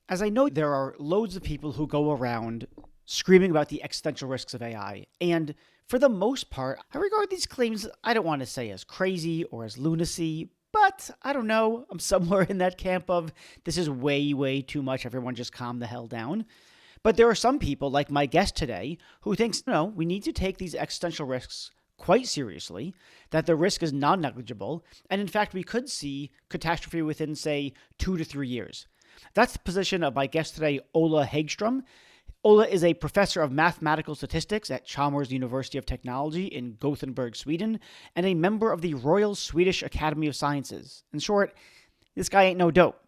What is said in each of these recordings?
As I know, there are loads of people who go around screaming about the existential risks of AI. And for the most part, I regard these claims, I don't want to say as crazy or as lunacy, but I don't know. I'm somewhere in that camp of this is way, way too much. Everyone just calm the hell down. But there are some people, like my guest today, who thinks, no, we need to take these existential risks quite seriously, that the risk is non-negligible, and in fact, we could see catastrophe within, say, 2 to 3 years. That's the position of my guest today, Olle Häggström. Olle is a professor of mathematical statistics at Chalmers University of Technology in Gothenburg, Sweden, and a member of the Royal Swedish Academy of Sciences. In short, this guy ain't no dope.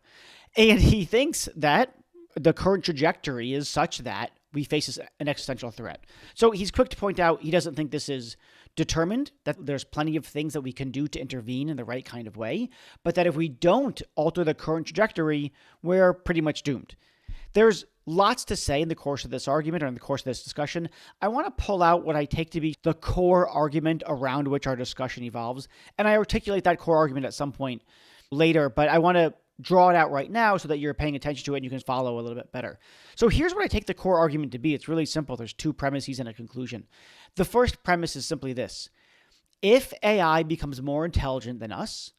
And he thinks that the current trajectory is such that we face an existential threat. So he's quick to point out he doesn't think this is determined, that there's plenty of things that we can do to intervene in the right kind of way, but that if we don't alter the current trajectory, we're pretty much doomed. There's lots to say in the course of this argument or in the course of this discussion. I want to pull out what I take to be the core argument around which our discussion evolves, and I articulate that core argument at some point later, but I want to draw it out right now so that you're paying attention to it and you can follow a little bit better. So here's what I take the core argument to be. It's really simple. There's 2 premises and a conclusion. The first premise is simply this. If AI becomes more intelligent than us,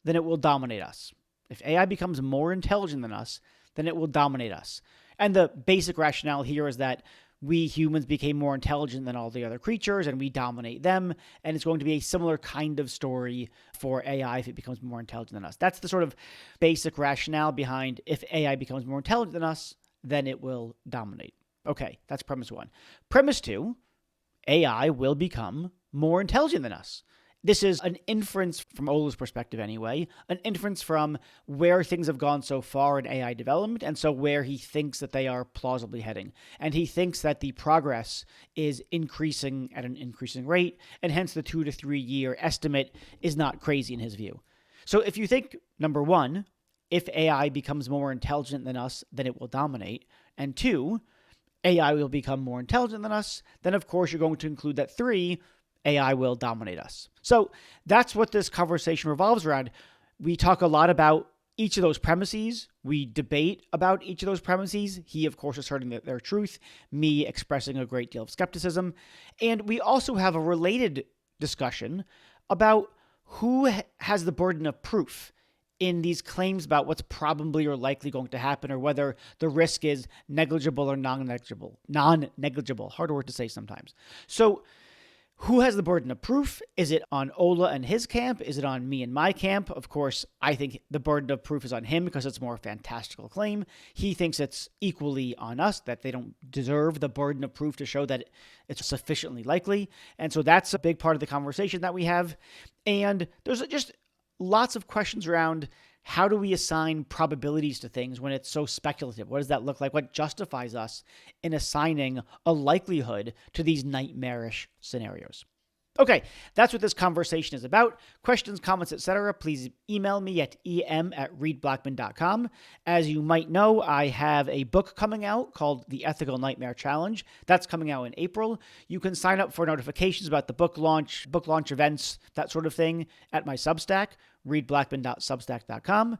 then it will dominate us. If AI becomes more intelligent than us, then it will dominate us. And the basic rationale here is that we humans became more intelligent than all the other creatures and we dominate them. And it's going to be a similar kind of story for AI if it becomes more intelligent than us. That's the sort of basic rationale behind if AI becomes more intelligent than us, then it will dominate. Okay, that's premise 1. Premise 2, AI will become more intelligent than us. This is an inference from Olle's perspective anyway, an inference from where things have gone so far in AI development and so where he thinks that they are plausibly heading. And he thinks that the progress is increasing at an increasing rate, and hence the 2 to 3 year estimate is not crazy in his view. So if you think, number 1, if AI becomes more intelligent than us, then it will dominate, and 2, AI will become more intelligent than us, then of course you're going to include that 3, AI will dominate us. So that's what this conversation revolves around. We talk a lot about each of those premises. We debate about each of those premises. He, of course, asserting their truth, me expressing a great deal of skepticism. And we also have a related discussion about who has the burden of proof in these claims about what's probably or likely going to happen, or whether the risk is negligible or non-negligible. Non-negligible, hard word to say sometimes. So who has the burden of proof? Is it on Olle and his camp? Is it on me and my camp? Of course, I think the burden of proof is on him because it's a more fantastical claim. He thinks it's equally on us, that they don't deserve the burden of proof to show that it's sufficiently likely. And so that's a big part of the conversation that we have. And there's just lots of questions around how do we assign probabilities to things when it's so speculative? What does that look like? What justifies us in assigning a likelihood to these nightmarish scenarios? Okay, that's what this conversation is about. Questions, comments, etc., please email me at em@readblackman.com. As you might know, I have a book coming out called The Ethical Nightmare Challenge. That's coming out in April. You can sign up for notifications about the book launch events, that sort of thing at my Substack, readblackman.substack.com.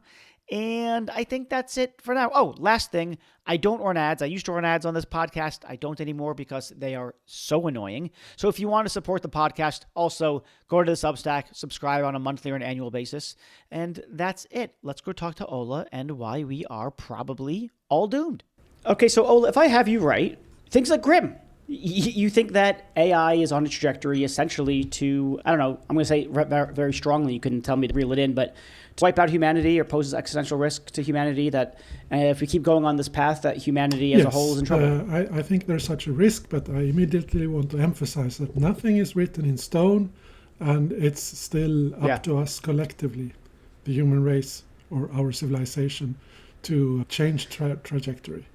And I think that's it for now. Oh, last thing, I don't run ads. I used to run ads on this podcast. I don't anymore because they are so annoying. So if you want to support the podcast, also go to the Substack, subscribe on a monthly or an annual basis. And that's it. Let's go talk to Olle and why we are probably all doomed. Okay, so Olle, if I have you right, things look grim. You think that AI is on a trajectory essentially to, I don't know, I'm going to say very strongly, you couldn't tell me to reel it in, but to wipe out humanity or poses existential risk to humanity, that if we keep going on this path, that humanity as a whole is in trouble? I think there's such a risk, but I immediately want to emphasize that nothing is written in stone, and it's still up to us collectively, the human race or our civilization, to change trajectory.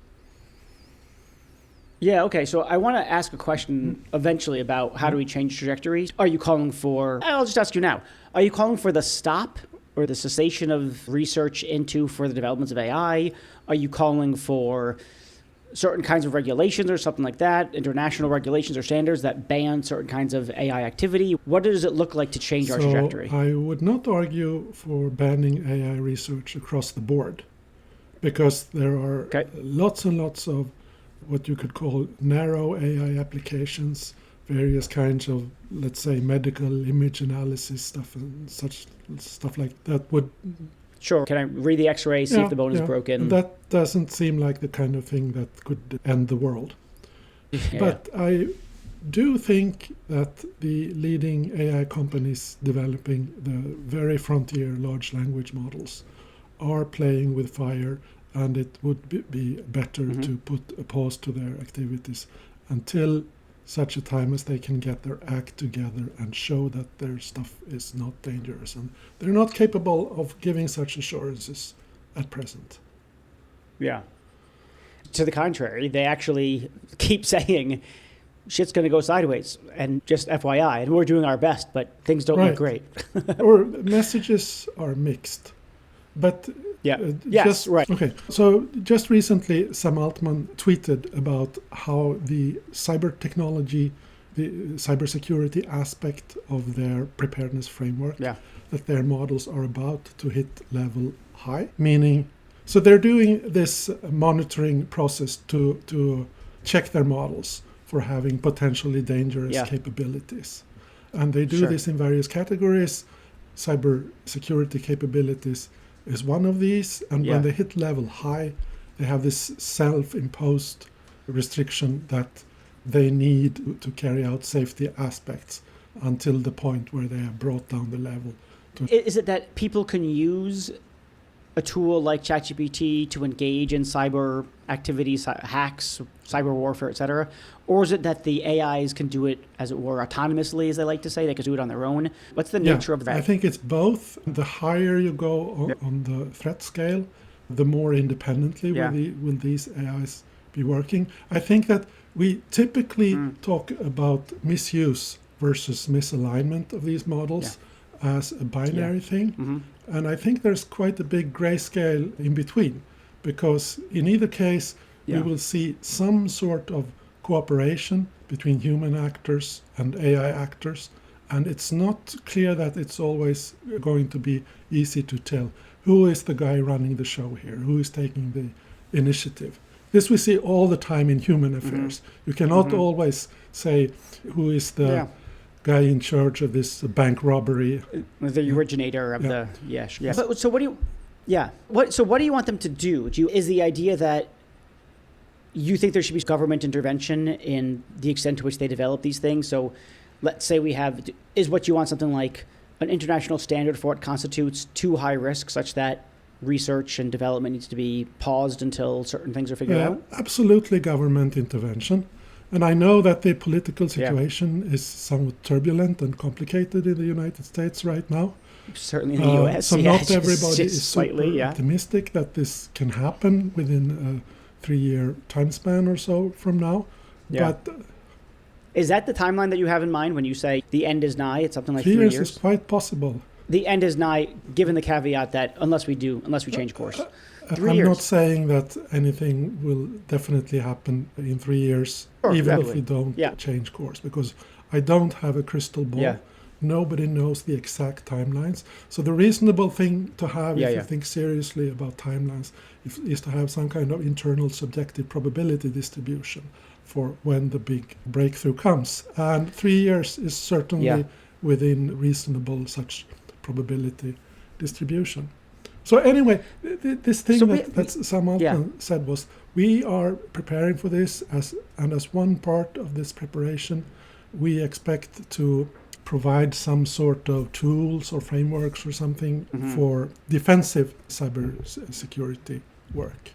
Yeah, okay. So I want to ask a question eventually about how do we change trajectories. Are you calling for, I'll just ask you now, are you calling for the stop or the cessation of research into further developments of AI? Are you calling for certain kinds of regulations or something like that, international regulations or standards that ban certain kinds of AI activity? What does it look like to change our trajectory? I would not argue for banning AI research across the board. because there are Okay. lots and lots of what you could call narrow AI applications, various kinds of, let's say, medical image analysis stuff and such stuff like that would... Sure. Can I read the X-ray, see if the bone is broken? That doesn't seem like the kind of thing that could end the world. Yeah. But I do think that the leading AI companies developing the very frontier large language models are playing with fire, and it would be better to put a pause to their activities until such a time as they can get their act together and show that their stuff is not dangerous. And they're not capable of giving such assurances at present. Yeah. To the contrary, they actually keep saying shit's going to go sideways, and just FYI, and we're doing our best, but things don't look great. Or messages are mixed. But yes, right. Okay, so just recently, Sam Altman tweeted about how the cyber technology, the cybersecurity aspect of their preparedness framework, that their models are about to hit level high, meaning, so they're doing this monitoring process to check their models for having potentially dangerous capabilities. And they do this in various categories. Cybersecurity capabilities is one of these, and when they hit level high, they have this self-imposed restriction that they need to carry out safety aspects until the point where they have brought down the level. Is it that people can use a tool like ChatGPT to engage in cyber activities, hacks, cyber warfare, etc.? Or is it that the AIs can do it, as it were, autonomously, as they like to say? They can do it on their own? What's the nature of that? I think it's both. The higher you go on the threat scale, the more independently will these AIs be working. I think that we typically talk about misuse versus misalignment of these models as a binary thing. And I think there's quite a big grayscale in between, because in either case, we will see some sort of cooperation between human actors and AI actors. And it's not clear that it's always going to be easy to tell who is the guy running the show here, who is taking the initiative. This we see all the time in human affairs. You cannot always say who is the guy in charge of this bank robbery. The originator of the... But, so what do you... So what do you want them to do? Is the idea that you think there should be government intervention in the extent to which they develop these things? So let's say is what you want something like an international standard for what constitutes too high risk, such that research and development needs to be paused until certain things are figured out? Absolutely government intervention. And I know that the political situation is somewhat turbulent and complicated in the United States right now. Certainly in the US. So not everybody is super optimistic that this can happen within a 3-year time span or so from now. But is that the timeline that you have in mind when you say the end is nigh? It's something like 3 years. 3 years? Is quite possible. The end is nigh, given the caveat that unless we change course. 3 I'm years. not saying that anything will definitely happen in 3 years, even if we don't change course, because I don't have a crystal ball. Nobody knows the exact timelines. So the reasonable thing to have, if you think seriously about timelines, is to have some kind of internal subjective probability distribution for when the big breakthrough comes. And 3 years is certainly within reasonable such probability distribution. So anyway, this thing that Sam Altman said was, we are preparing for this, as one part of this preparation, we expect to provide some sort of tools or frameworks or something for defensive cybersecurity work.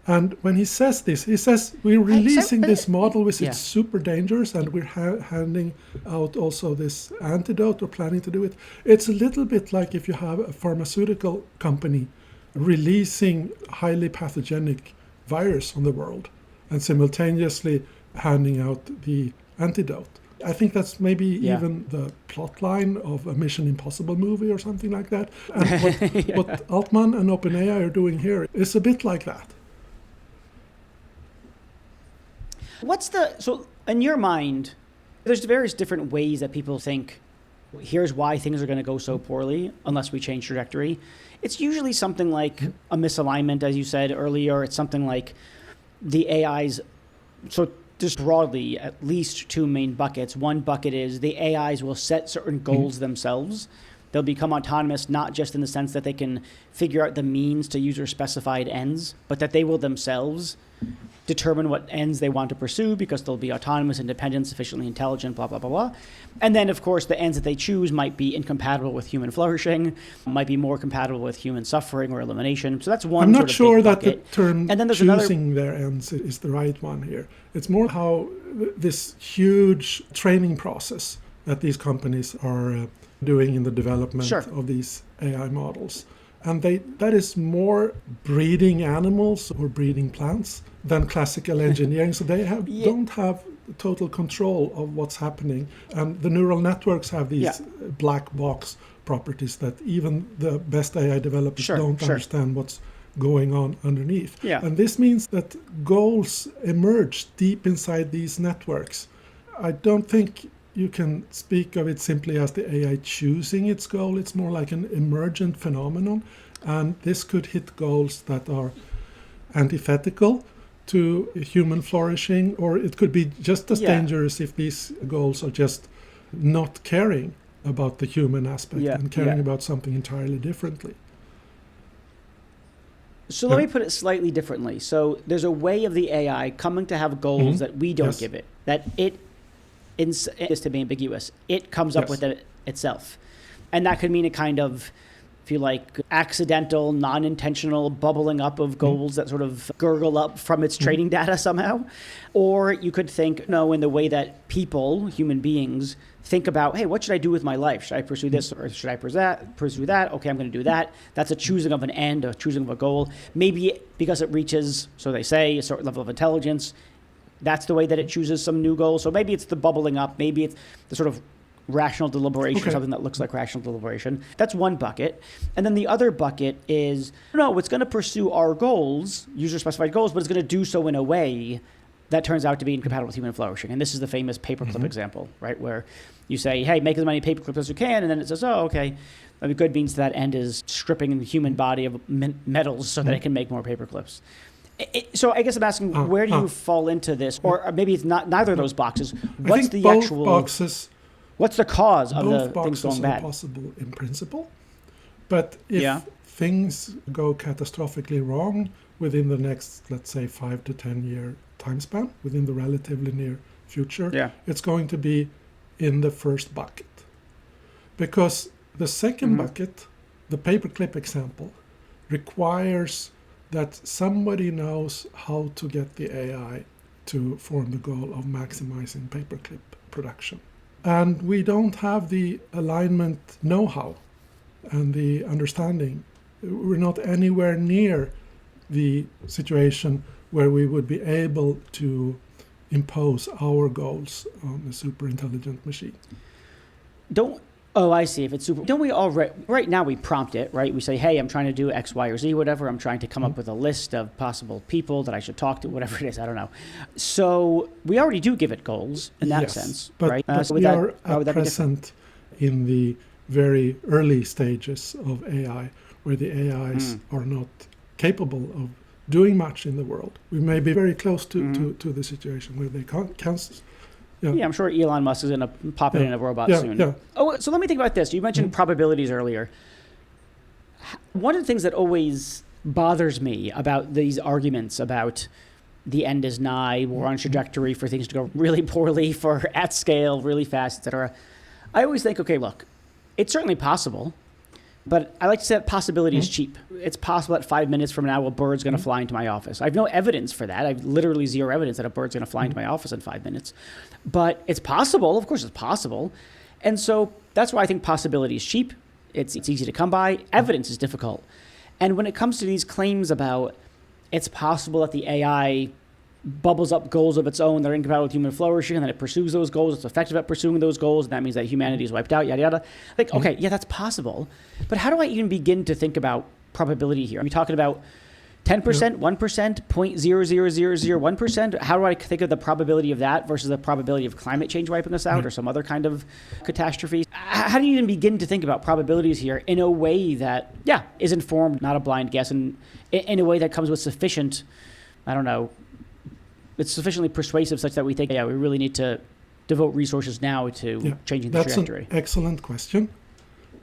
And when he says this, he says, we're releasing this model which is super dangerous, and we're handing out also this antidote, or planning to do it. It's a little bit like if you have a pharmaceutical company releasing highly pathogenic virus on the world and simultaneously handing out the antidote. I think that's maybe even the plot line of a Mission Impossible movie or something like that. And what Altman and OpenAI are doing here is a bit like that. So in your mind, there's various different ways that people think here's why things are going to go so poorly unless we change trajectory. It's usually something like a misalignment, as you said earlier. It's something like the AIs. So just broadly, at least two main buckets. One bucket is the AIs will set certain goals themselves. They'll become autonomous, not just in the sense that they can figure out the means to user-specified ends, but that they will themselves determine what ends they want to pursue because they'll be autonomous, independent, sufficiently intelligent, blah, blah, blah, blah. And then, of course, the ends that they choose might be incompatible with human flourishing, might be more compatible with human suffering or elimination. So that's one I'm sort not of sure big that the bucket. term And then there's choosing their ends is the right one here. It's more how this huge training process that these companies are doing in the development of these AI models. And that is more breeding animals or breeding plants than classical engineering. So they don't have total control of what's happening. And the neural networks have these black box properties that even the best AI developers don't understand what's going on underneath. And this means that goals emerge deep inside these networks. I don't think you can speak of it simply as the AI choosing its goal. It's more like an emergent phenomenon. And this could hit goals that are antithetical to human flourishing, or it could be just as dangerous if these goals are just not caring about the human aspect and caring about something entirely differently. So let me put it slightly differently. So there's a way of the AI coming to have goals that we don't give it, that it is to be ambiguous. It comes up with it itself. And that could mean a kind of, if you like, accidental, non-intentional bubbling up of goals that sort of gurgle up from its training data somehow. Or you could think, in the way that people, human beings, think about, hey, what should I do with my life? Should I pursue this or should I pursue that? Okay, I'm going to do that. That's a choosing of an end, a choosing of a goal. Maybe because it reaches, so they say, a certain level of intelligence, that's the way that it chooses some new goal. So maybe it's the bubbling up. Maybe it's the sort of rational deliberation, something that looks like rational deliberation. That's one bucket. And then the other bucket is, it's going to pursue our goals, user-specified goals, but it's going to do so in a way that turns out to be incompatible with human flourishing. And this is the famous paperclip example, right? Where you say, hey, make as many paperclips as you can. And then it says, okay. I mean, good means to that end is stripping the human body of metals so that it can make more paperclips. So I guess I'm asking, where do you fall into this? Or maybe it's not neither of those boxes. What's the actual boxes? What's the cause of the things going bad? Both boxes are possible in principle, but if things go catastrophically wrong within the next, let's say, 5 to 10 year time span, within the relatively near future, it's going to be in the first bucket. Because the second bucket, the paperclip example, requires that somebody knows how to get the AI to form the goal of maximizing paperclip production. And we don't have the alignment know-how and the understanding. We're not anywhere near the situation where we would be able to impose our goals on a super intelligent machine. Oh, I see. If it's super, don't we all right now we prompt it, right? We say, hey, I'm trying to do X, Y, or Z, whatever. I'm trying to come up with a list of possible people that I should talk to, whatever it is. I don't know. So we already do give it goals in that sense, right? But so we are at present in the very early stages of AI, where the AIs are not capable of doing much in the world. We may be very close to the situation where they can't. Yeah, I'm sure Elon Musk is going to pop it in a robot soon. Yeah. Oh, so let me think about this. You mentioned probabilities earlier. One of the things that always bothers me about these arguments about the end is nigh, we're on trajectory for things to go really poorly, for at scale, really fast, et cetera. I always think, okay, look, it's certainly possible, but I like to say that possibility is cheap. It's possible that 5 minutes from now a bird's going to fly into my office. I have no evidence for that. I have literally zero evidence that a bird's going to fly into my office in 5 minutes. But it's possible. Of course it's possible. And so that's why I think possibility is cheap. It's easy to come by. Evidence is difficult. And when it comes to these claims about it's possible that the AI bubbles up goals of its own that are incompatible with human flourishing, and then it pursues those goals, it's effective at pursuing those goals, and that means that humanity is wiped out, yada, yada. Like, okay, yeah, that's possible. But how do I even begin to think about probability here? I'm talking about 10%, 1%, 0.00001%? How do I think of the probability of that versus the probability of climate change wiping us out or some other kind of catastrophe? How do you even begin to think about probabilities here in a way that, is informed, not a blind guess, and in a way that comes with sufficient, it's sufficiently persuasive such that we think, we really need to devote resources now to changing the trajectory? That's an excellent question.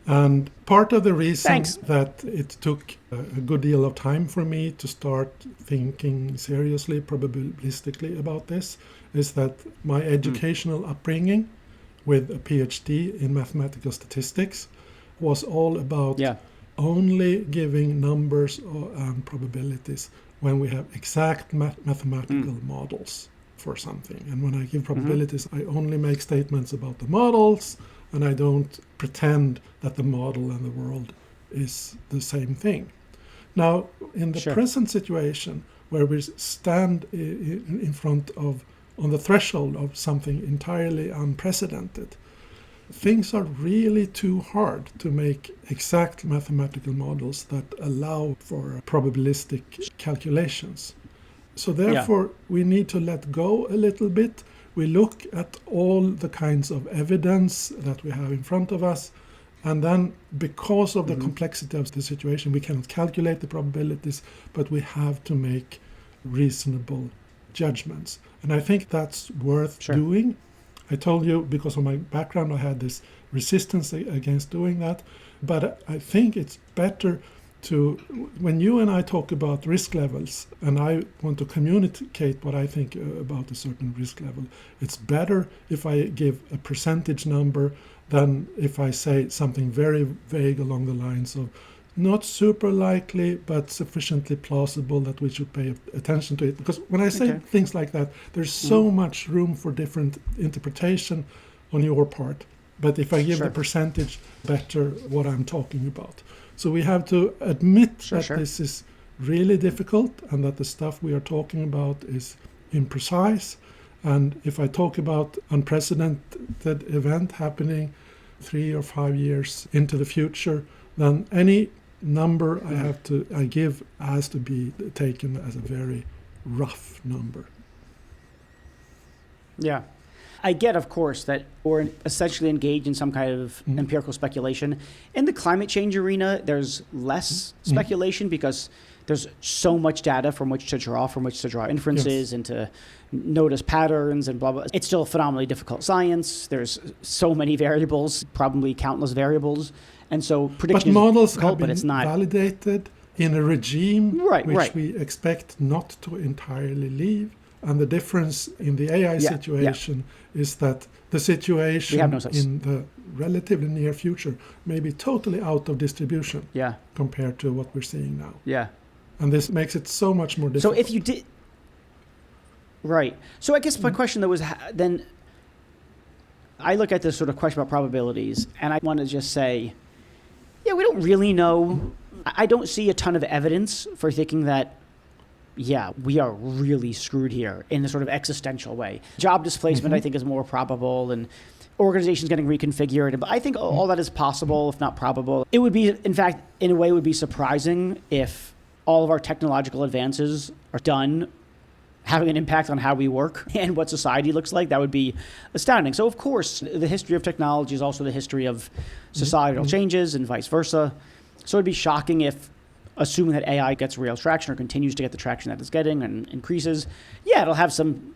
And part of the reason that it took a good deal of time for me to start thinking seriously, probabilistically about this, is that my educational upbringing with a PhD in mathematical statistics was all about only giving numbers and probabilities when we have exact mathematical models for something. And when I give probabilities, I only make statements about the models, and I don't pretend that the model and the world is the same thing. Now, in the present situation, where we stand in front of, on the threshold of something entirely unprecedented, things are really too hard to make exact mathematical models that allow for probabilistic calculations. So therefore, we need to let go a little bit. We look at all the kinds of evidence that we have in front of us, and then because of the complexity of the situation, we cannot calculate the probabilities, but we have to make reasonable judgments. And I think that's worth doing. I told you, because of my background, I had this resistance against doing that, but I think it's better to, when you and I talk about risk levels, and I want to communicate what I think about a certain risk level, it's better if I give a percentage number than if I say something very vague along the lines of not super likely, but sufficiently plausible that we should pay attention to it. Because when I say things like that, there's so much room for different interpretation on your part. But if I give the percentage, better what I'm talking about. So we have to admit that this is really difficult and that the stuff we are talking about is imprecise. And if I talk about unprecedented event happening 3 or 5 years into the future, then any number I give has to be taken as a very rough number. Yeah. I get, of course, that we're essentially engaged in some kind of empirical speculation. In the climate change arena, there's less speculation because there's so much data from which to draw inferences and to notice patterns and blah, blah. It's still a phenomenally difficult science. There's so many variables, probably countless variables. And so prediction models is difficult, but it's not validated in a regime which we expect not to entirely leave. And the difference in the AI situation is that the situation in the relatively near future may be totally out of distribution compared to what we're seeing now. Yeah. And this makes it so much more difficult. So if you did... Right. So I guess my question, though, was then I look at this sort of question about probabilities, and I want to just say, we don't really know. I don't see a ton of evidence for thinking that we are really screwed here in a sort of existential way. Job displacement, I think, is more probable, and organizations getting reconfigured. But I think all that is possible, if not probable. It would be, in fact, in a way, it would be surprising if all of our technological advances are done having an impact on how we work and what society looks like. That would be astounding. So, of course, the history of technology is also the history of societal changes and vice versa. So it'd be shocking if, assuming that AI gets real traction or continues to get the traction that it's getting and increases, it'll have some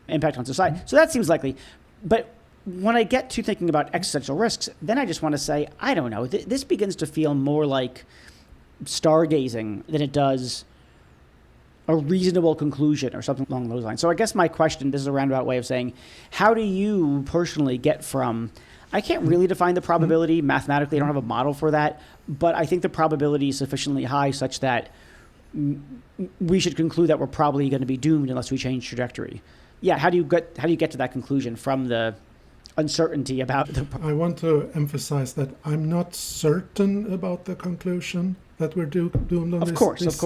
impact on society. So that seems likely. But when I get to thinking about existential risks, then I just want to say, I don't know. This begins to feel more like stargazing than it does a reasonable conclusion or something along those lines. So I guess my question, this is a roundabout way of saying, how do you personally get from, I can't really define the probability mathematically, I don't have a model for that, but I think the probability is sufficiently high such that we should conclude that we're probably going to be doomed unless we change trajectory. How do you get to that conclusion from the uncertainty about the... I want to emphasize that I'm not certain about the conclusion that we're doomed on this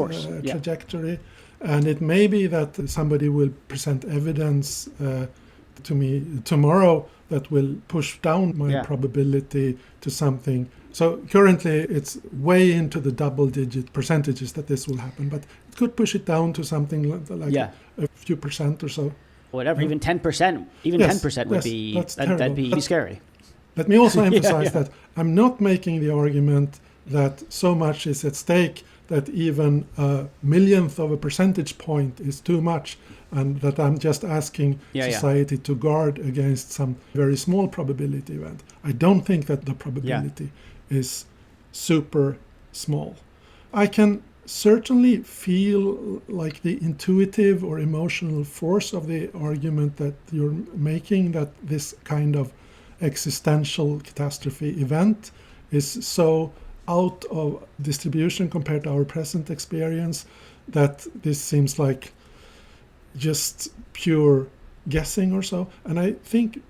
trajectory. And it may be that somebody will present evidence to me tomorrow that will push down my probability to something So currently it's way into the double-digit percentages that this will happen, but it could push it down to something like a few percent or so. Whatever, even 10%, even Yes, 10% would yes, be, that's that'd be terrible. scary. Let me also emphasize that I'm not making the argument that so much is at stake that even a millionth of a percentage point is too much, and that I'm just asking society to guard against some very small probability event. I don't think that the probability is super small. I can certainly feel like the intuitive or emotional force of the argument that you're making, that this kind of existential catastrophe event is so out of distribution compared to our present experience that this seems like just pure guessing or so. And I think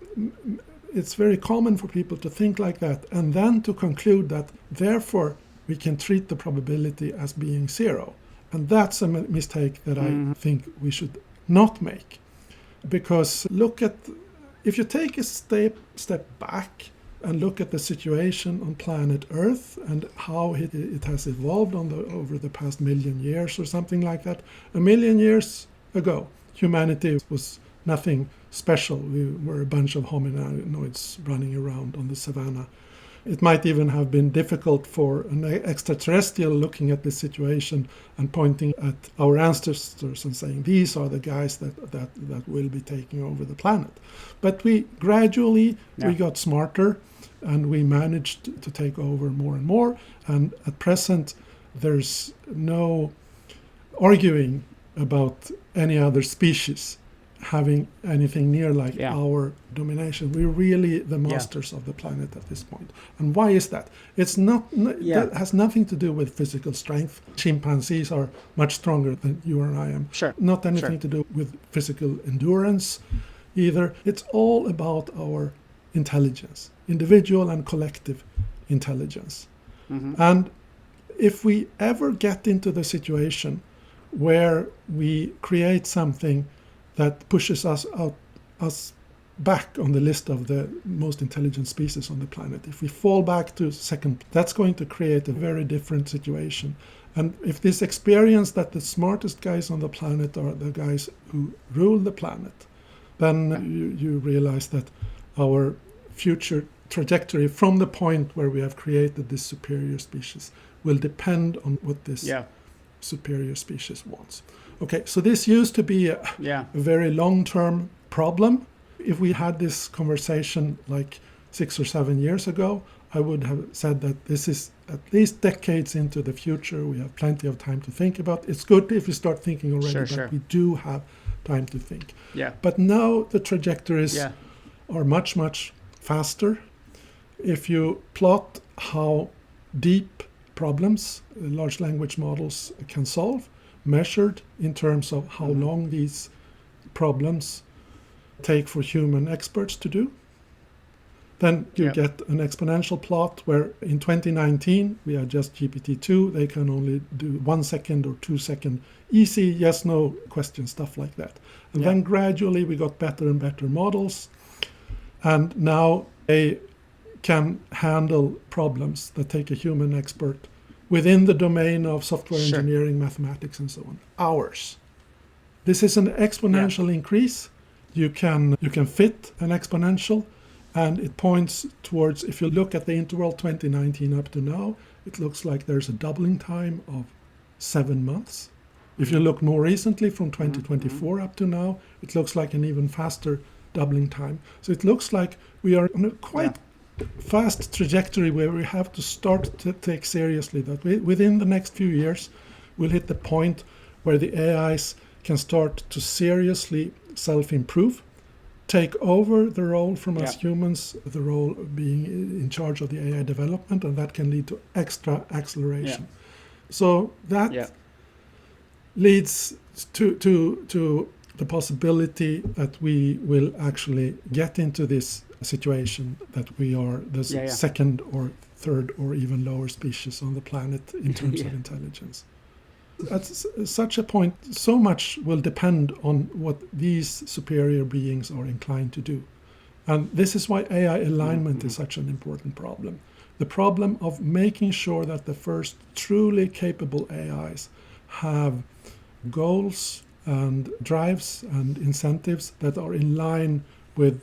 it's very common for people to think like that and then to conclude that therefore we can treat the probability as being zero. And that's a mistake that I think we should not make. Because if you take a step back and look at the situation on planet Earth and how it has evolved over the past million years or something like that. 1 million years ago, humanity was nothing special. We were a bunch of hominoids running around on the savannah. It might even have been difficult for an extraterrestrial looking at this situation and pointing at our ancestors and saying, these are the guys that will be taking over the planet. But we gradually we got smarter and we managed to take over more and more. And at present, there's no arguing about any other species having anything near like our domination. We're really the masters of the planet at this point. And why is that? It's not that has nothing to do with physical strength. Chimpanzees are much stronger than you or I am. Sure. Not anything to do with physical endurance either. It's all about our intelligence, individual and collective intelligence. And if we ever get into the situation where we create something that pushes us back on the list of the most intelligent species on the planet. If we fall back to second, that's going to create a very different situation. And if this experience that the smartest guys on the planet are the guys who rule the planet, then you realize that our future trajectory from the point where we have created this superior species will depend on what this superior species wants. Okay, so this used to be a very long-term problem. If we had this conversation like 6 or 7 years ago, I would have said that this is at least decades into the future. We have plenty of time to think about. It's good if we start thinking already, but we do have time to think. But now the trajectories are much, much faster. If you plot how deep problems large language models can solve, measured in terms of how long these problems take for human experts to do, then you get an exponential plot where in 2019 we had just GPT-2. They can only do 1 second or 2 second easy yes no question stuff like that. And then gradually we got better and better models, and now they can handle problems that take a human expert within the domain of software engineering, mathematics, and so on. Hours. This is an exponential increase. You can fit an exponential, and it points towards, if you look at the interval 2019 up to now, it looks like there's a doubling time of 7 months. If you look more recently from 2024 up to now, it looks like an even faster doubling time. So it looks like we are on a quite fast trajectory where we have to start to take seriously that within the next few years we'll hit the point where the AIs can start to seriously self-improve, take over the role from us humans, the role of being in charge of the AI development, and that can lead to extra acceleration. So that leads to the possibility that we will actually get into this situation that we are the second or third or even lower species on the planet in terms of intelligence. At such a point, so much will depend on what these superior beings are inclined to do. And this is why AI alignment is such an important problem. the problem of making sure that the first truly capable AIs have goals and drives and incentives that are in line with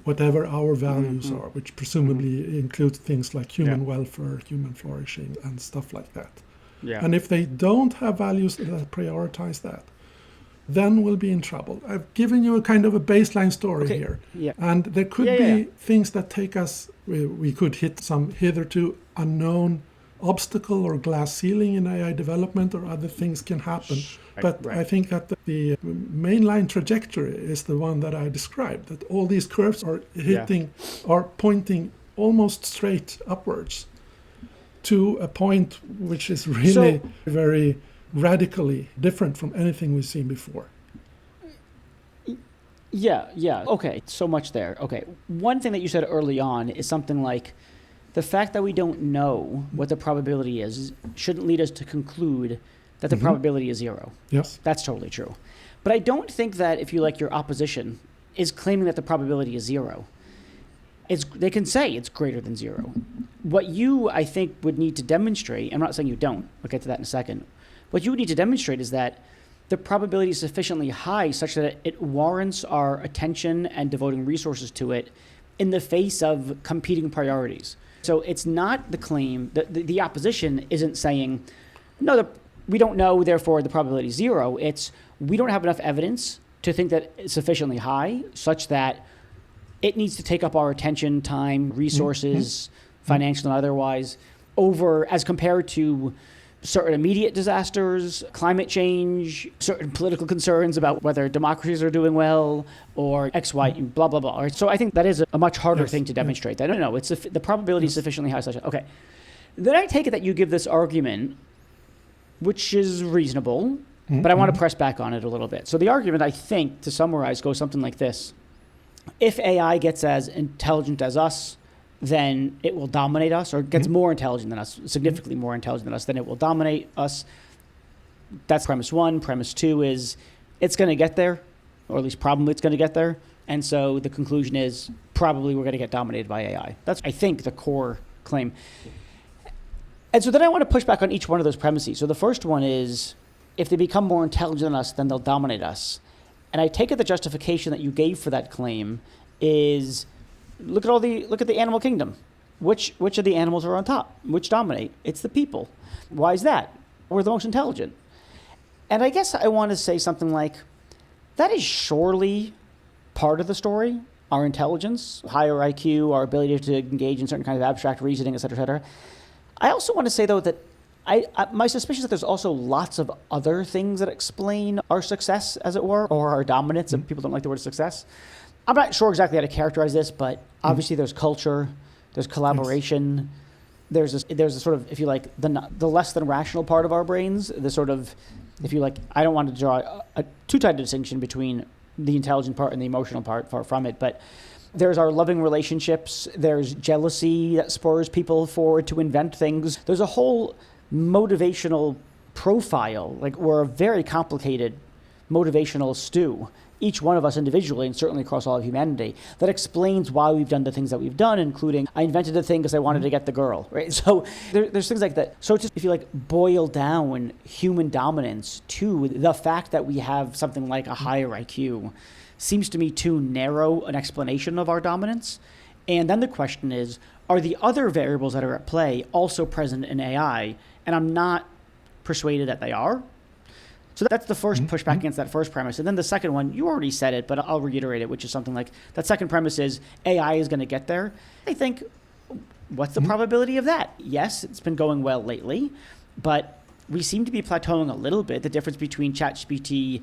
whatever our values are, which presumably include things like human welfare, human flourishing, and stuff like that. Yeah. And if they don't have values that prioritize that, then we'll be in trouble. I've given you a kind of a baseline story here. Yeah. And there could be things that take us, we could hit some hitherto unknown obstacle or glass ceiling in AI development, or other things can happen. But I think that the mainline trajectory is the one that I described, that all these curves are are pointing almost straight upwards to a point which is really very radically different from anything we've seen before. Yeah. Okay, so much there. Okay, one thing that you said early on is something like, the fact that we don't know what the probability is shouldn't lead us to conclude that the probability is zero. Yes. That's totally true. But I don't think that, if you like, your opposition is claiming that the probability is zero. They can say it's greater than zero. What you, I think, would need to demonstrate, I'm not saying you don't, I'll get to that in a second. What you would need to demonstrate is that the probability is sufficiently high such that it warrants our attention and devoting resources to it in the face of competing priorities. So it's not the claim that the opposition isn't saying, no, we don't know, therefore the probability is zero. It's, we don't have enough evidence to think that it's sufficiently high such that it needs to take up our attention, time, resources, financial and otherwise, over, as compared to certain immediate disasters, climate change, certain political concerns about whether democracies are doing well, or X, Y, blah, blah, blah. So I think that is a much harder thing to demonstrate. That no, it's the probability is sufficiently high. Such that, okay. Then I take it that you give this argument, which is reasonable, but I want to press back on it a little bit. So the argument, I think, to summarize, goes something like this. If AI gets as intelligent as us, then it will dominate us, or gets more intelligent than us, significantly more intelligent than us, then it will dominate us. That's premise one. Premise two is it's going to get there, or at least probably it's going to get there. And so the conclusion is probably we're going to get dominated by AI. That's, I think, the core claim. And so then I want to push back on each one of those premises. So the first one is, if they become more intelligent than us, then they'll dominate us. And I take it the justification that you gave for that claim is, look at the animal kingdom. Which of the animals are on top? Which dominate? It's the people. Why is that? We're the most intelligent. And I guess I want to say something like, that is surely part of the story, our intelligence, higher IQ, our ability to engage in certain kind of abstract reasoning, et cetera, et cetera. I also want to say, though, that my suspicion is that there's also lots of other things that explain our success, as it were, or our dominance, and people don't like the word success. I'm not sure exactly how to characterize this, but obviously there's culture, there's collaboration, there's a sort of, if you like, the less than rational part of our brains, the sort of, if you like, I don't want to draw a too tight a distinction between the intelligent part and the emotional part, far from it, but there's our loving relationships, there's jealousy that spurs people forward to invent things. There's a whole motivational profile, like we're a very complicated motivational stew, each one of us individually and certainly across all of humanity, that explains why we've done the things that we've done, including I invented the thing because I wanted to get the girl, right? So there's things like that. So just, if you like, boil down human dominance to the fact that we have something like a higher IQ seems to me too narrow an explanation of our dominance. And then the question is, are the other variables that are at play also present in AI? And I'm not persuaded that they are. So that's the first pushback against that first premise. And then the second one, you already said it, but I'll reiterate it, which is something like, that second premise is AI is going to get there. I think, what's the probability of that? Yes, it's been going well lately, but we seem to be plateauing a little bit. The difference between ChatGPT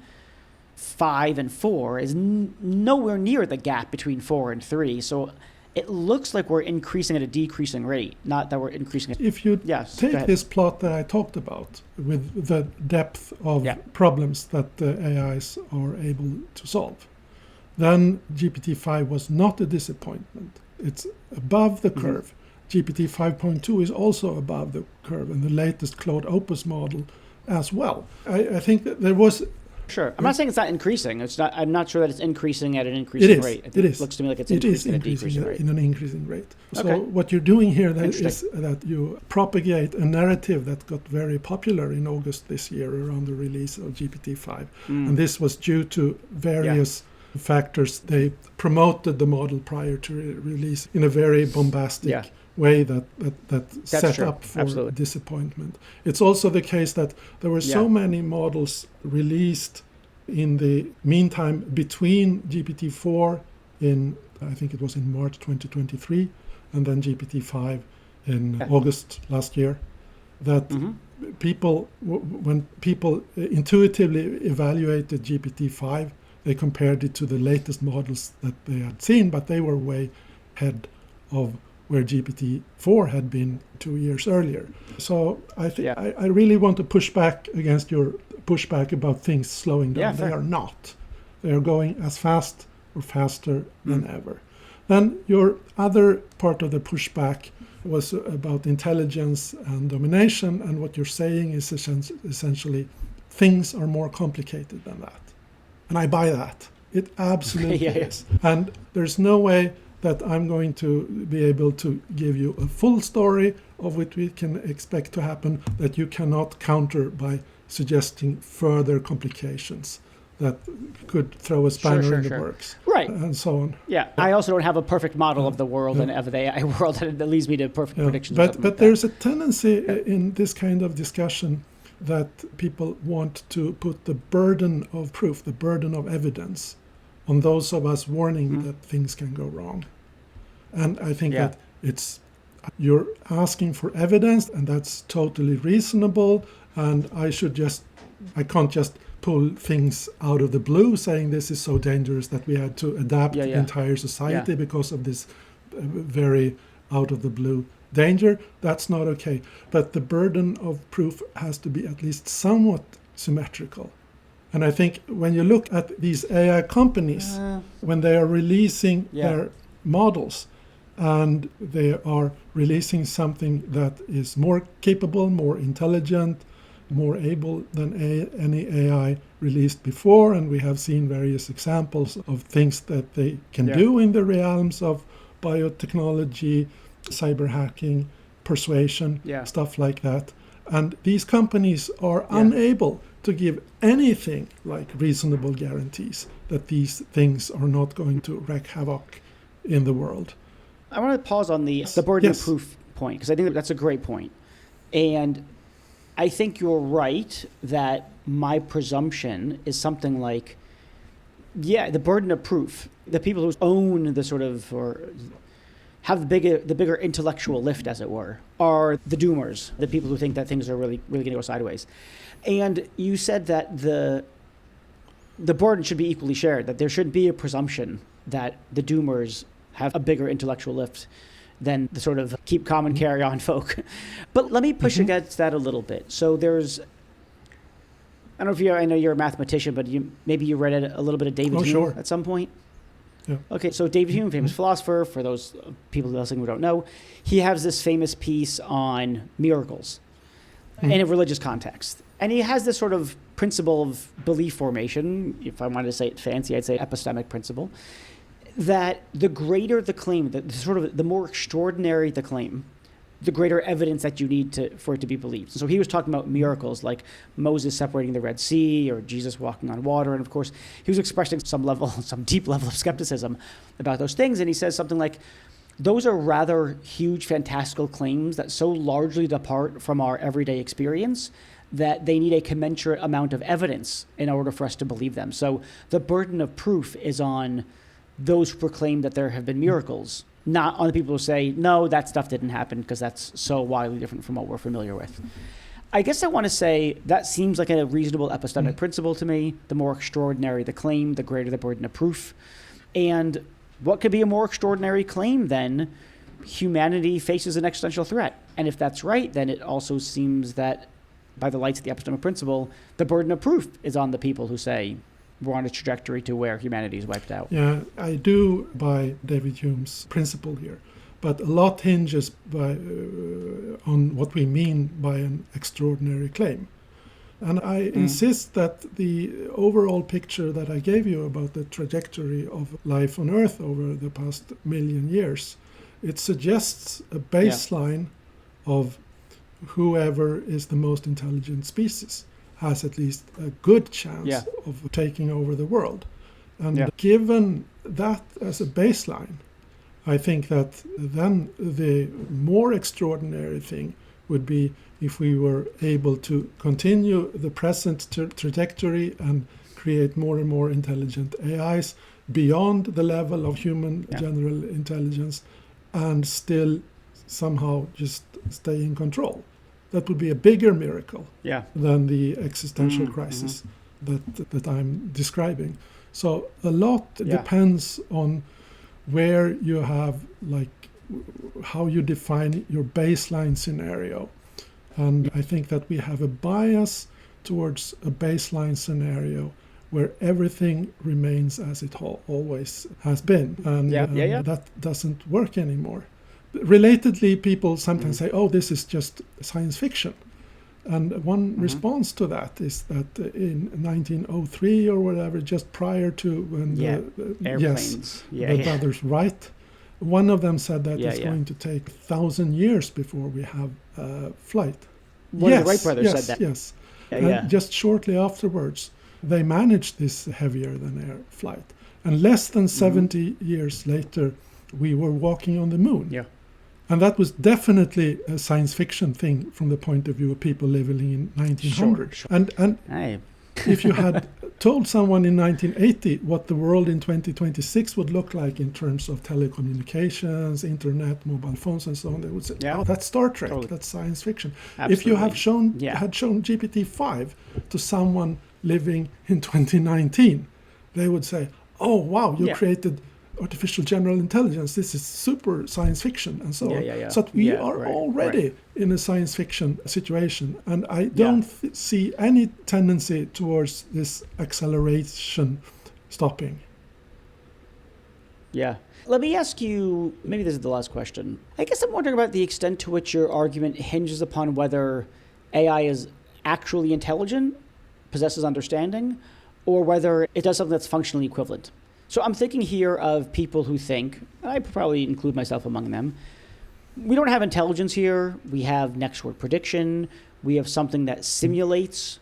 5 and 4 is nowhere near the gap between 4 and 3. So it looks like we're increasing at a decreasing rate, not that we're increasing at... If you take this plot that I talked about with the depth of problems that the AIs are able to solve, then GPT-5 was not a disappointment. It's above the curve. GPT 5.2 is also above the curve, and the latest Claude Opus model as well. I think that there was Sure. I'm not saying it's not increasing. It's not. I'm not sure that it's increasing at an increasing rate. It looks to me like it's increasing at a decreasing rate. in an increasing rate. So Okay. what you're doing here is that you propagate a narrative that got very popular in August this year around the release of GPT-5. And this was due to various factors. They promoted the model prior to release in a very bombastic way that set true. up for Absolutely. disappointment. It's also the case that there were so many models released in the meantime between GPT-4 in, I think it was in March 2023, and then GPT-5 in August last year, that people, when people intuitively evaluated GPT-5, they compared it to the latest models that they had seen, but they were way ahead of where GPT-4 had been 2 years earlier. So I think I really want to push back against your pushback about things slowing down. They are not. They are going as fast or faster than ever. Then your other part of the pushback was about intelligence and domination, and what you're saying is essentially things are more complicated than that. And I buy that. It absolutely is. And there's no way that I'm going to be able to give you a full story of what we can expect to happen that you cannot counter by suggesting further complications that could throw a spanner in the works. Right. And so on. Yeah. I also don't have a perfect model of the world and of the AI world that leads me to perfect predictions. But there's a tendency in this kind of discussion that people want to put the burden of proof, the burden of evidence, on those of us warning that things can go wrong. And I think that you're asking for evidence, and that's totally reasonable, and I can't just pull things out of the blue saying this is so dangerous that we had to adapt the entire society because of this very out of the blue danger. That's not okay. But the burden of proof has to be at least somewhat symmetrical. And I think when you look at these AI companies, when they are releasing their models and they are releasing something that is more capable, more intelligent, more able than any AI released before, and we have seen various examples of things that they can do in the realms of biotechnology, cyber hacking, persuasion, stuff like that. And these companies are unable to give anything like reasonable guarantees that these things are not going to wreak havoc in the world. I want to pause on the burden of proof point, because I think that's a great point. And I think you're right that my presumption is something like, the burden of proof, the people who own the sort of, or have the bigger intellectual lift, as it were, are the doomers, the people who think that things are really going to go sideways. And you said that the burden should be equally shared, that there should be a presumption that the doomers have a bigger intellectual lift than the sort of keep calm and carry on folk. But let me push against that a little bit. So there's, I don't know if I know you're a mathematician, but maybe you read a little bit of David Hume at some point. Yeah. Okay, so David Hume, famous philosopher, for those people listening who don't know, he has this famous piece on miracles in a religious context. And he has this sort of principle of belief formation, if I wanted to say it fancy, I'd say epistemic principle, that the greater the claim, the more extraordinary the claim, the greater evidence that you need for it to be believed. So he was talking about miracles like Moses separating the Red Sea or Jesus walking on water. And of course, he was expressing some deep level of skepticism about those things. And he says something like, those are rather huge, fantastical claims that so largely depart from our everyday experience that they need a commensurate amount of evidence in order for us to believe them. So the burden of proof is on those who proclaim that there have been miracles, not on the people who say, no, that stuff didn't happen because that's so wildly different from what we're familiar with. I guess I want to say that seems like a reasonable epistemic principle to me. The more extraordinary the claim, the greater the burden of proof. And what could be a more extraordinary claim than humanity faces an existential threat? And if that's right, then it also seems that by the lights of the epistemic principle, the burden of proof is on the people who say we're on a trajectory to where humanity is wiped out. Yeah, I do buy David Hume's principle here, but a lot hinges on what we mean by an extraordinary claim. And I insist that the overall picture that I gave you about the trajectory of life on Earth over the past million years, it suggests a baseline of whoever is the most intelligent species has at least a good chance of taking over the world. And given that as a baseline, I think that then the more extraordinary thing would be if we were able to continue the present trajectory and create more and more intelligent AIs beyond the level of human general intelligence and still somehow just stay in control. That would be a bigger miracle than the existential crisis that I'm describing. So a lot depends on where you have, like, how you define your baseline scenario. And I think that we have a bias towards a baseline scenario where everything remains as it always has been. And that doesn't work anymore. Relatedly, people sometimes say, oh, this is just science fiction. And one response to that is that in 1903 or whatever, just prior to when the brothers Wright, one of them said that it's going to take 1,000 years before we have flight. One of the Wright brothers said that. Yes. Just shortly afterwards, they managed this heavier than air flight. And less than 70 years later, we were walking on the moon. Yeah. And that was definitely a science fiction thing from the point of view of people living in 1900. Sure. And if you had told someone in 1980 what the world in 2026 would look like in terms of telecommunications, internet, mobile phones, and so on, they would say, "Oh, that's Star Trek. That's science fiction." Absolutely. If you have had shown GPT-5 to someone living in 2019, they would say, "Oh, wow, you created artificial general intelligence. This is super science fiction," and so on. So we are already in a science fiction situation, and I don't see any tendency towards this acceleration stopping. Yeah. Let me ask you, maybe this is the last question. I guess I'm wondering about the extent to which your argument hinges upon whether AI is actually intelligent, possesses understanding, or whether it does something that's functionally equivalent. So I'm thinking here of people who think, I probably include myself among them, we don't have intelligence here. We have next word prediction. We have something that simulates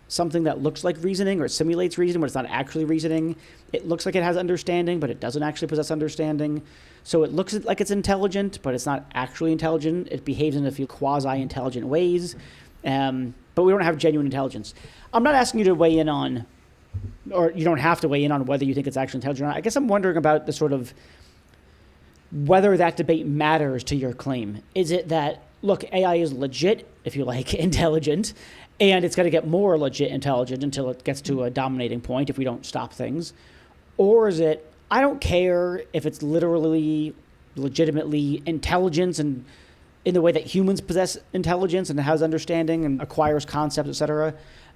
something that looks like reasoning, or it simulates reasoning, but it's not actually reasoning. It looks like it has understanding, but it doesn't actually possess understanding. So it looks like it's intelligent, but it's not actually intelligent. It behaves in a few quasi-intelligent ways, but we don't have genuine intelligence. I'm not asking you to weigh in on, or you don't have to weigh in on whether you think it's actually intelligent or not. I guess I'm wondering about the sort of whether that debate matters to your claim. Is it that, look, AI is legit, if you like, intelligent, and it's going to get more legit intelligent until it gets to a dominating point if we don't stop things? Or is it, I don't care if it's literally, legitimately intelligence and in the way that humans possess intelligence and has understanding and acquires concepts, et cetera.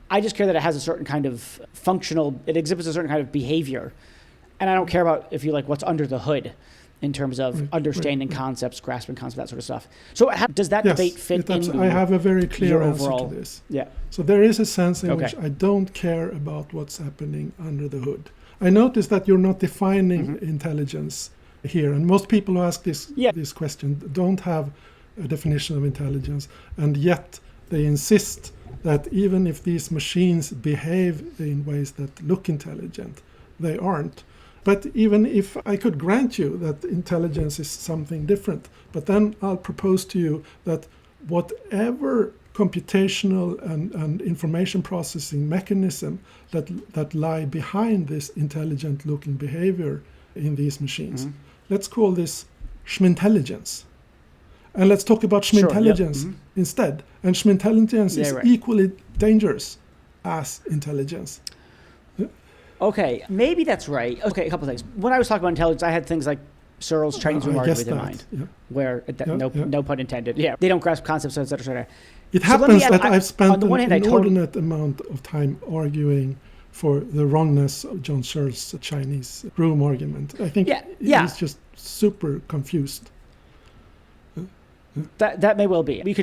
I just care that it has a certain kind of it exhibits a certain kind of behavior. And I don't care about, if you like, what's under the hood in terms of understanding concepts, grasping concepts, that sort of stuff. So does that debate fit into I have a very clear answer overall to this. Yeah. So there is a sense in which I don't care about what's happening under the hood. I notice that you're not defining intelligence here. And most people who ask this question don't have a definition of intelligence. And yet they insist that even if these machines behave in ways that look intelligent, they aren't. But even if I could grant you that intelligence is something different, but then I'll propose to you that whatever computational and information processing mechanism that lie behind this intelligent looking behavior in these machines, let's call this schmintelligence. And let's talk about schmintelligence instead. And schmintelligence is equally dangerous as intelligence. Okay, maybe that's right. Okay, a couple things. When I was talking about intelligence, I had things like Searle's Chinese room argument in mind, where, no pun intended, they don't grasp concepts, et cetera, et cetera. It happens that I've spent an inordinate amount of time arguing for the wrongness of John Searle's Chinese room argument. I think he's just super confused. That may well be. We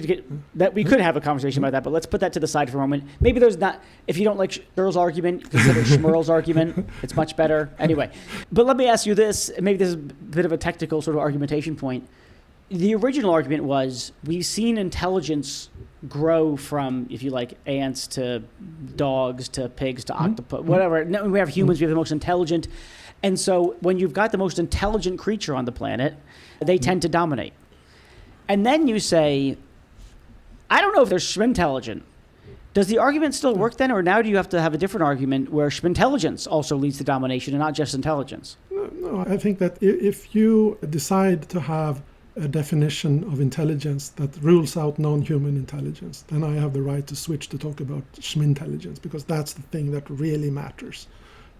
could have a conversation about that, but let's put that to the side for a moment. Maybe there's not. If you don't like Earl's argument, consider Schmerl's argument. It's much better. Anyway, but let me ask you this. Maybe this is a bit of a technical sort of argumentation point. The original argument was we've seen intelligence grow from, if you like, ants to dogs to pigs to octopus, whatever. Now we have humans. We have the most intelligent, and so when you've got the most intelligent creature on the planet, they tend to dominate. And then you say, I don't know if they're schmintelligent. Does the argument still work then, or now do you have to have a different argument where schmintelligence also leads to domination and not just intelligence? No, I think that if you decide to have a definition of intelligence that rules out non-human intelligence, then I have the right to switch to talk about schmintelligence, because that's the thing that really matters.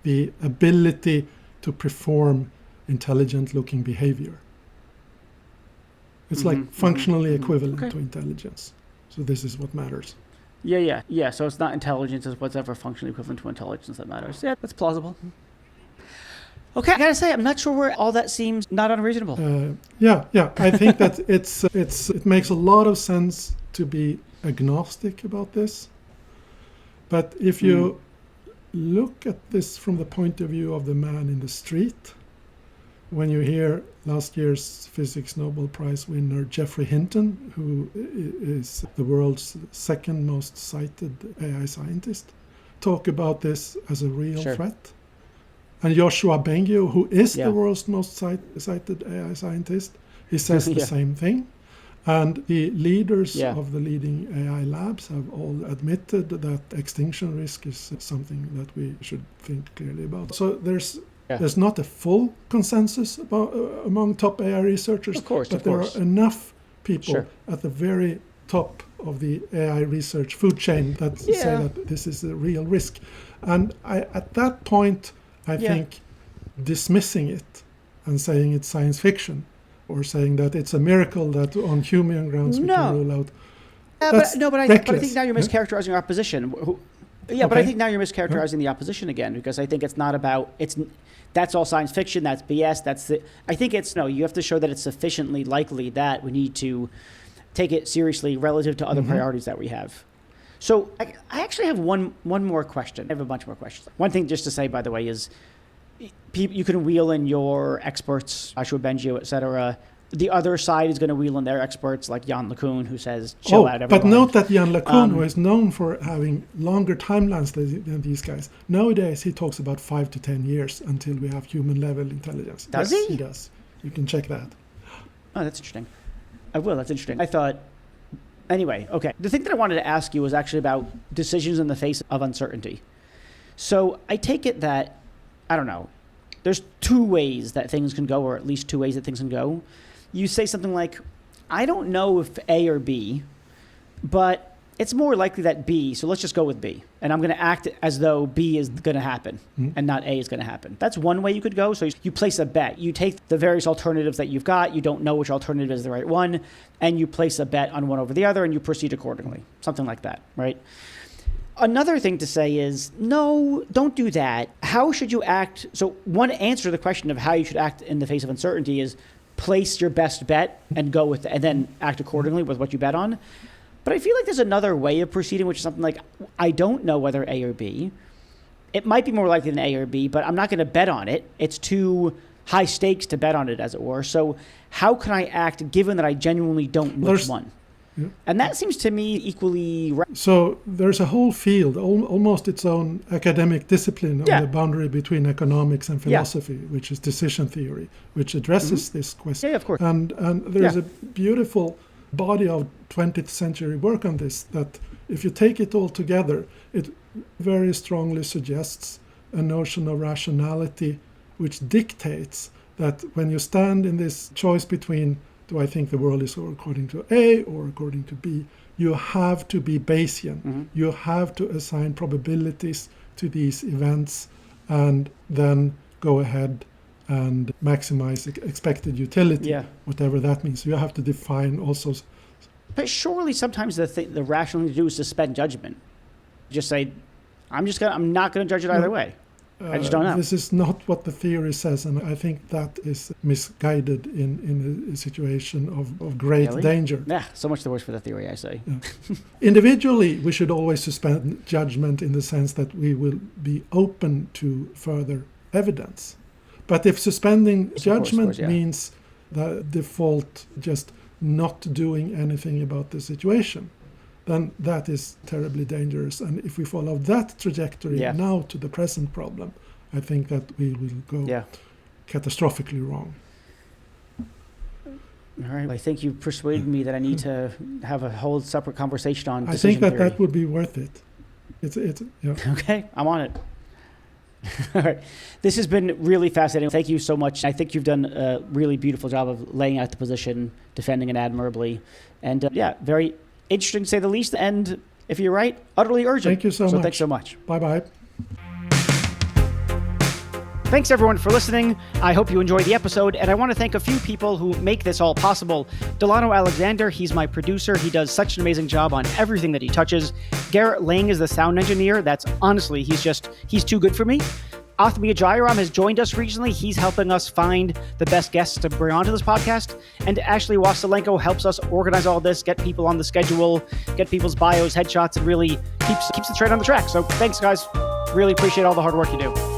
The ability to perform intelligent-looking behavior. It's like functionally equivalent to intelligence. So this is what matters. Yeah. So it's not intelligence, it's whatever functionally equivalent to intelligence that matters. Yeah, that's plausible. Okay, I gotta say, I'm not sure where all that seems not unreasonable. Yeah. I think that it makes a lot of sense to be agnostic about this. But if you look at this from the point of view of the man in the street, when you hear last year's physics Nobel Prize winner Geoffrey Hinton, who is the world's second most cited AI scientist, talk about this as a real threat, and Joshua Bengio, who is the world's most cited AI scientist, he says the same thing. And the leaders of the leading AI labs have all admitted that extinction risk is something that we should think clearly about. So there's not a full consensus among top AI researchers, but there are enough people at the very top of the AI research food chain that say that this is a real risk. And at that point, I think dismissing it and saying it's science fiction, or saying that it's a miracle that on human grounds we can rule out. But I think now you're mischaracterizing our opposition. But I think now you're mischaracterizing the opposition again, because I think it's not about that's all science fiction, that's BS, I think you have to show that it's sufficiently likely that we need to take it seriously relative to other priorities that we have. So I actually have one more question. I have a bunch more questions. One thing just to say, by the way, is you can wheel in your experts, Joshua Bengio, et cetera. The other side is going to wheel in their experts, like Jan LeCun, who says, chill out, everyone. But note that Jan LeCun, who is known for having longer timelines than these guys, nowadays he talks about 5 to 10 years until we have human-level intelligence. Does he? He does. You can check that. Oh, that's interesting. I will. That's interesting. I thought... Anyway, okay. The thing that I wanted to ask you was actually about decisions in the face of uncertainty. So I take it that, I don't know, there's 2 ways that things can go, or at least 2 ways that things can go. You say something like, I don't know if A or B, but it's more likely that B, so let's just go with B. And I'm going to act as though B is going to happen and not A is going to happen. That's one way you could go. So you place a bet. You take the various alternatives that you've got, you don't know which alternative is the right one, and you place a bet on one over the other, and you proceed accordingly. Something like that, right? Another thing to say is, no, don't do that. How should you act? So one answer to the question of how you should act in the face of uncertainty is place your best bet and go with it, and then act accordingly with what you bet on. But I feel like there's another way of proceeding, which is something like, I don't know whether A or B. It might be more likely than A or B, but I'm not going to bet on it. It's too high stakes to bet on it, as it were. So how can I act given that I genuinely don't know which one? Yeah. And that seems to me equally right. So there's a whole field, almost its own academic discipline on the boundary between economics and philosophy, which is decision theory, which addresses this question. Yeah, of course. And there's a beautiful body of 20th century work on this, that if you take it all together, it very strongly suggests a notion of rationality, which dictates that when you stand in this choice between, do I think the world is according to A or according to B, you have to be Bayesian. You have to assign probabilities to these events and then go ahead and maximize expected utility, whatever that means. You have to define also. But surely sometimes the rational thing to do is suspend judgment. Just say, I'm not going to judge it either way. I just don't know. This is not what the theory says, and I think that is misguided in a situation of great danger. Yeah, so much the worse for the theory, I say. Yeah. Individually, we should always suspend judgment in the sense that we will be open to further evidence. But if suspending judgment means the default just not doing anything about the situation, then that is terribly dangerous. And if we follow that trajectory now to the present problem, I think that we will go catastrophically wrong. All right. I think you persuaded me that I need to have a whole separate conversation on decision I think that theory. that would be worth it. Okay, I'm on it. All right. This has been really fascinating. Thank you so much. I think you've done a really beautiful job of laying out the position, defending it admirably. And very interesting to say the least. And if you're right, utterly urgent. Thank you so much. Thanks so much. Bye-bye. Thanks everyone for listening. I hope you enjoyed the episode, and I want to thank a few people who make this all possible. Delano Alexander, he's my producer. He does such an amazing job on everything that he touches. Garrett Lang is the sound engineer. That's honestly, he's too good for me. Athmia Jairam has joined us recently. He's helping us find the best guests to bring onto this podcast. And Ashley Wassilenko helps us organize all this, get people on the schedule, get people's bios, headshots, and really keeps the train on the track. So thanks, guys. Really appreciate all the hard work you do.